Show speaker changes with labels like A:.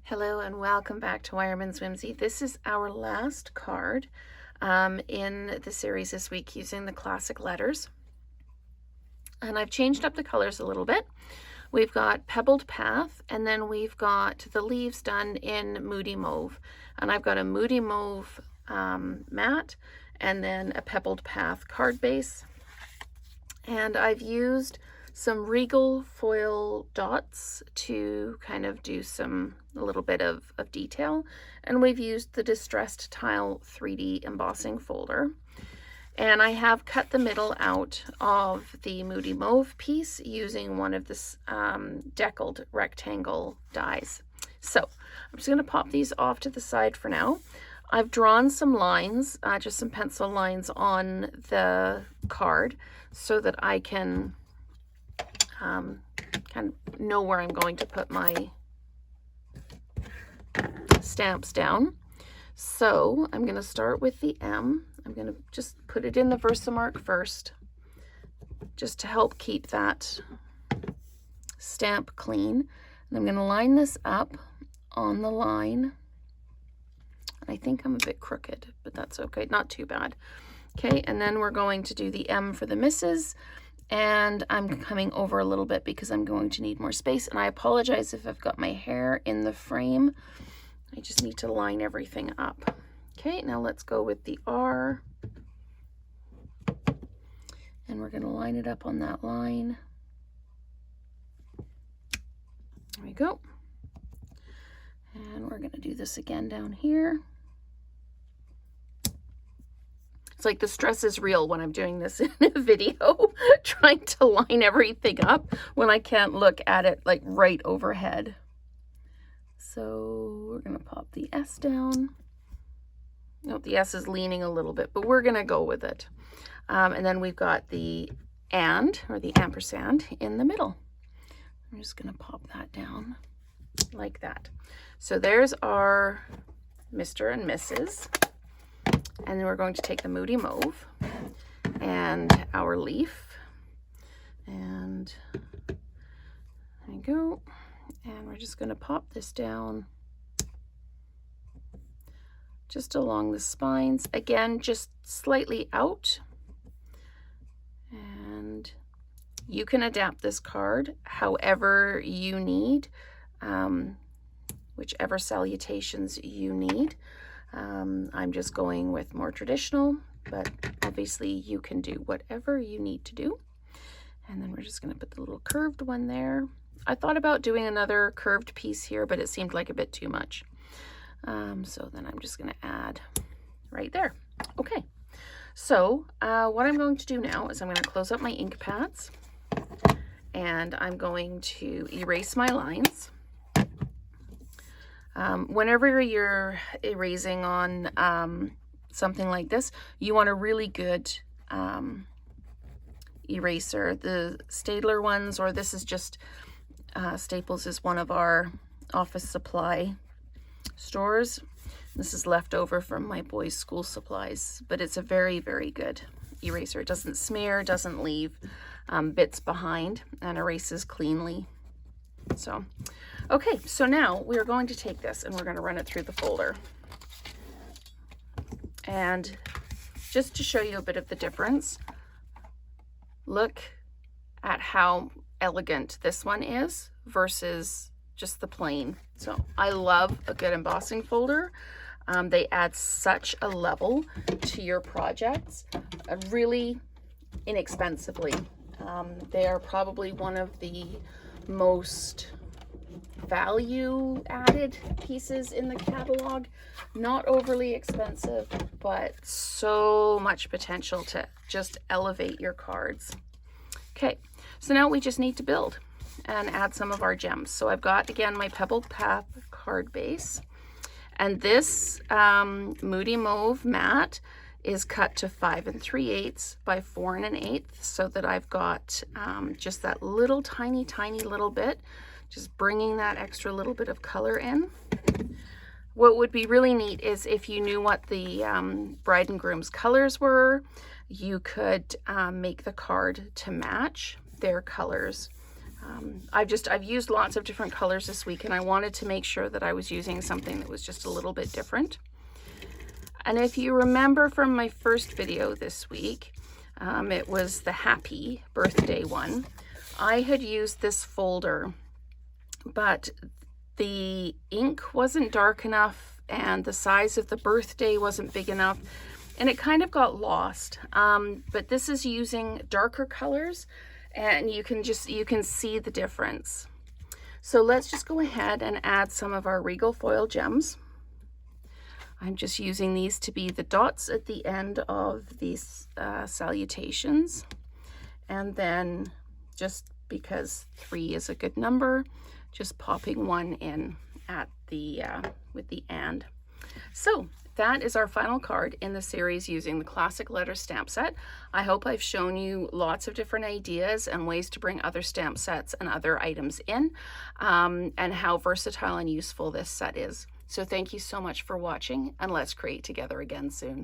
A: Hello and welcome back to Wireman's Whimsy. This is our last card in the series this week using the classic letters. And I've changed up the colors a little bit. We've got Pebbled Path, and then we've got the leaves done in Moody Mauve. And I've got a Moody Mauve matte and then a Pebbled Path card base. And I've used some Regal foil dots to kind of do a little bit of detail. And we've used the Distressed Tile 3D embossing folder. And I have cut the middle out of the Moody Mauve piece using one of this deckled rectangle dies. So I'm just going to pop these off to the side for now. I've drawn some lines, just some pencil lines on the card so that I can kind of know where I'm going to put my stamps down. So I'm going to start with the M. I'm going to just put it in the Versamark first, just to help keep that stamp clean. And I'm going to line this up on the line. I think I'm a bit crooked, but that's okay, not too bad. Okay, and then we're going to do the M for the misses. And I'm coming over a little bit because I'm going to need more space. And I apologize if I've got my hair in the frame. I just need to line everything up. Okay, now let's go with the R. And we're going to line it up on that line. There we go. And we're going to do this again down here. It's like the stress is real when I'm doing this in a video, trying to line everything up when I can't look at it like right overhead. So we're going to pop the S down. Nope, the S is leaning a little bit, but we're going to go with it. And then we've got the and, or the ampersand, in the middle. I'm just going to pop that down like that. So there's our Mr. and Mrs. And then we're going to take the Moody Mauve and our leaf. And there you go. And we're just going to pop this down just along the spines. Again, just slightly out. And you can adapt this card however you need, whichever salutations you need. I'm just going with more traditional, but obviously you can do whatever you need to do. And then we're just going to put the little curved one there. I thought about doing another curved piece here, but it seemed like a bit too much. So then I'm just going to add right there. Okay, so what I'm going to do now is I'm going to close up my ink pads and I'm going to erase my lines. Whenever you're erasing on something like this, you want a really good eraser. The Staedtler ones, or this is just Staples is one of our office supply stores. This is left over from my boys' school supplies, but it's a very, very good eraser. It doesn't smear, doesn't leave bits behind, and erases cleanly. So, okay, so now we're going to take this and we're going to run it through the folder. And just to show you a bit of the difference, look at how elegant this one is versus just the plain. So I love a good embossing folder. They add such a level to your projects, really inexpensively. They are probably one of the most value added pieces in the catalog. Not overly expensive, but so much potential to just elevate your cards. Okay, so now we just need to build and add some of our gems. So I've got, again, my Pebbled Path card base, and this Moody Mauve matte is cut to 5 3/8 by 4 1/8, so that I've got just that little tiny little bit, just bringing that extra little bit of color in. What would be really neat is if you knew what the bride and groom's colors were, you could make the card to match their colors. I've used lots of different colors this week, and I wanted to make sure that I was using something that was just a little bit different. And if you remember from my first video this week, it was the happy birthday one. I had used this folder, but the ink wasn't dark enough and the size of the birthday wasn't big enough, and it kind of got lost. But this is using darker colors, and you can see the difference. So let's just go ahead and add some of our Regal foil gems. I'm just using these to be the dots at the end of these salutations. And then, just because 3 is a good number, just popping 1 in at the with the and. So that is our final card in the series using the classic letter stamp set. I hope I've shown you lots of different ideas and ways to bring other stamp sets and other items in, and how versatile and useful this set is. So thank you so much for watching, and let's create together again soon.